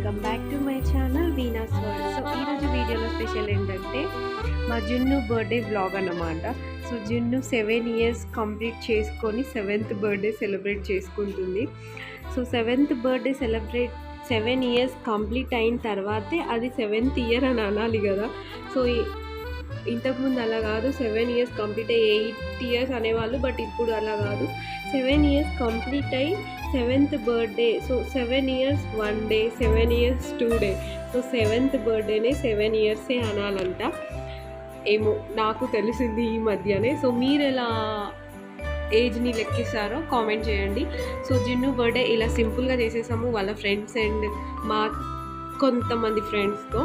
Welcome back to my channel Veena's world. So ఈరోజు వీడియోలో special ఏంటంటే మా జున్ను బర్త్డే వ్లాగ్ అన్నమాట. సో జున్ను 7 ఇయర్స్ కంప్లీట్ చేసుకొని 7th బర్త్డే సెలబ్రేట్ చేసుకుంటుంది. So 7th birthday 7 years complete అయిన తర్వాతే అది 7th ఇయర్ అని అనాలి కదా. సో ఇంతకుముందు అలా కాదు, 7 ఇయర్స్ కంప్లీట్ అయ్యి 8 ఇయర్స్ అనేవాళ్ళు, బట్ ఇప్పుడు అలా కాదు, 7 ఇయర్స్ కంప్లీట్ అయ్యి 7th birthday. So 7 years 1 day, 7 years 2 day. So 7th బర్త్డేనే 7 ఇయర్సే అనాలంట. ఏమో నాకు తెలిసింది ఈ మధ్యనే. సో మీరు ఎలా ఏజ్ని లెక్కిస్తారో కామెంట్ చేయండి. సో జిన్ను బర్త్డే ఇలా సింపుల్గా చేసేసాము వాళ్ళ ఫ్రెండ్స్ అండ్ మా కొంతమంది ఫ్రెండ్స్తో.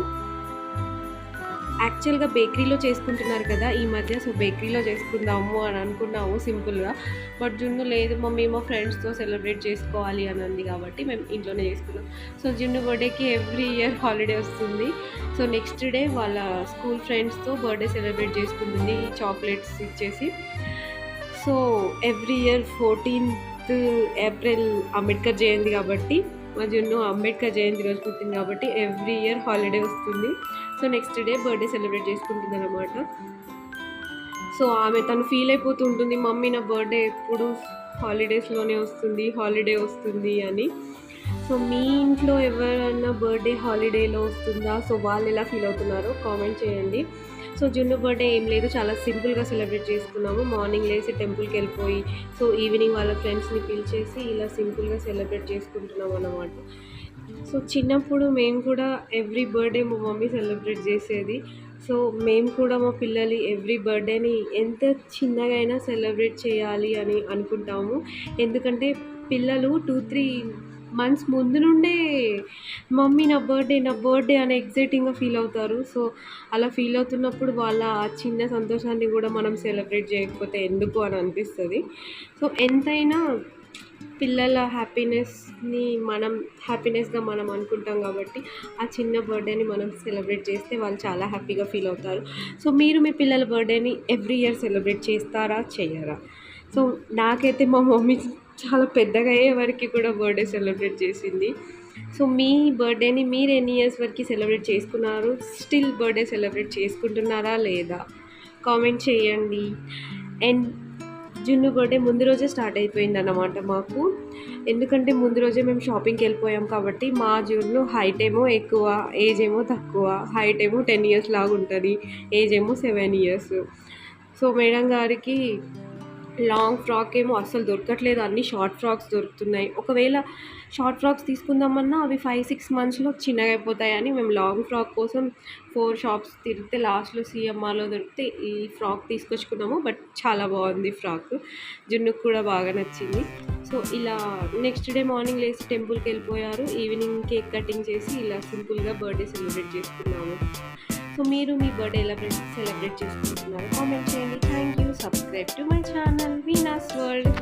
యాక్చువల్గా బేకరీలో చేసుకుంటున్నారు కదా ఈ మధ్య, సో బేకరీలో చేసుకుందాము అని అనుకున్నాము సింపుల్గా. బట్ జున్ను లేదు మమ్మీ, మా ఫ్రెండ్స్తో సెలబ్రేట్ చేసుకోవాలి అని అంది కాబట్టి మేము ఇంట్లోనే చేసుకున్నాం. సో జున్ను బర్త్డేకి ఎవ్రీ ఇయర్ హాలిడే వస్తుంది. సో నెక్స్ట్ డే వాళ్ళ స్కూల్ ఫ్రెండ్స్తో బర్త్డే సెలబ్రేట్ చేసుకుంటుంది చాక్లెట్స్ ఇచ్చేసి. So every year 14th April Ambedkar Jayanti కాబట్టి మా జున్ను అంబేద్కర్ జయంతి రోజు పుట్టింది కాబట్టి ఎవ్రీ ఇయర్ హాలిడే వస్తుంది. So next day birthday celebrate చేసుకుంటుంది అనమాట. సో తను ఫీల్ అయిపోతూ ఉంటుంది, మమ్మీ నా బర్త్డే ఎప్పుడు హాలిడే వస్తుంది అని. సో మీ ఇంట్లో ఎవరైనా బర్త్డే హాలిడేలో వస్తుందా? సో వాళ్ళు ఎలా ఫీల్ అవుతున్నారో కామెంట్ చేయండి. సో జున్ను బర్త్డే ఏం లేదు, చాలా సింపుల్గా సెలబ్రేట్ చేసుకున్నాము. మార్నింగ్ లేసి టెంపుల్కి వెళ్ళిపోయి సో ఈవినింగ్ వాళ్ళ ఫ్రెండ్స్ని పిలిచేసి ఇలా సింపుల్గా సెలబ్రేట్ చేసుకుంటున్నాం అన్నమాట. సో చిన్నప్పుడు మేము కూడా ఎవ్రీ బర్త్డే మా మమ్మీ సెలబ్రేట్ చేసేది. సో మేము కూడా మా పిల్లలు ఎవ్రీ బర్త్డేని ఎంత చిన్నగా అయినా సెలబ్రేట్ చేయాలి అని అనుకుంటాము. ఎందుకంటే పిల్లలు 2-3 మంత్స్ ముందు నుండే మమ్మీ నా బర్త్డే అని ఎగ్జైటింగ్గా ఫీల్ అవుతారు. సో అలా ఫీల్ అవుతున్నప్పుడు వాళ్ళ ఆ చిన్న సంతోషాన్ని కూడా మనం సెలబ్రేట్ చేయకపోతే ఎందుకు అని అనిపిస్తుంది. సో ఎంతైనా పిల్లల హ్యాపీనెస్ని హ్యాపీనెస్గా మనం అనుకుంటాం కాబట్టి ఆ చిన్న బర్త్డేని మనం సెలబ్రేట్ చేస్తే వాళ్ళు చాలా హ్యాపీగా ఫీల్ అవుతారు. సో మీరు మీ పిల్లల బర్త్డేని ఎవ్రీ ఇయర్ సెలబ్రేట్ చేస్తారా చేయరా? సో నాకైతే మా మమ్మీ చాలా పెద్దగా అయ్యే వరకు కూడా బర్త్డే సెలబ్రేట్ చేసింది. సో మీ బర్త్డేని మీరు ఎన్ని ఇయర్స్ వరకు సెలబ్రేట్ చేసుకున్నారు? స్టిల్ బర్త్డే సెలబ్రేట్ చేసుకుంటున్నారా లేదా? కామెంట్ చేయండి. అండ్ జున్ను బర్త్డే ముందు రోజే స్టార్ట్ అయిపోయింది అన్నమాట మాకు. ఎందుకంటే ముందు రోజే మేము షాపింగ్కి వెళ్ళిపోయాం కాబట్టి మా జున్ను హైట్ ఏమో ఎక్కువ, ఏజ్ ఏమో తక్కువ. హైట్ ఏమో 10 ఇయర్స్ లాగా ఉంటుంది, ఏజ్ ఏమో 7 ఇయర్స్. సో మేడం గారికి లాంగ్ ఫ్రాక్ ఏమో అస్సలు దొరకట్లేదు, అన్ని షార్ట్ ఫ్రాక్స్ దొరుకుతున్నాయి. ఒకవేళ షార్ట్ ఫ్రాక్స్ తీసుకుందామన్నా అవి 5-6 మంత్స్లో చిన్నగా అయిపోతాయని మేము లాంగ్ ఫ్రాక్ కోసం 4 షాప్స్ తిరిగితే లాస్ట్లో సిఎంఆర్లో దొరికితే ఈ ఫ్రాక్ తీసుకొచ్చుకున్నాము. బట్ చాలా బాగుంది ఫ్రాక్, జున్నుకు కూడా బాగా నచ్చింది. సో ఇలా నెక్స్ట్ డే మార్నింగ్ లేసి టెంపుల్కి వెళ్ళిపోయారు, ఈవినింగ్ కేక్ కటింగ్ చేసి ఇలా సింపుల్గా బర్త్డే సెలబ్రేట్ చేసుకున్నాము. సో మీరు మీ బర్త్డే ఎలా సెలబ్రేట్ చేసుకుంటున్నారు కామెంట్ చేయండి. Thank you. Subscribe to my channel Veena's world.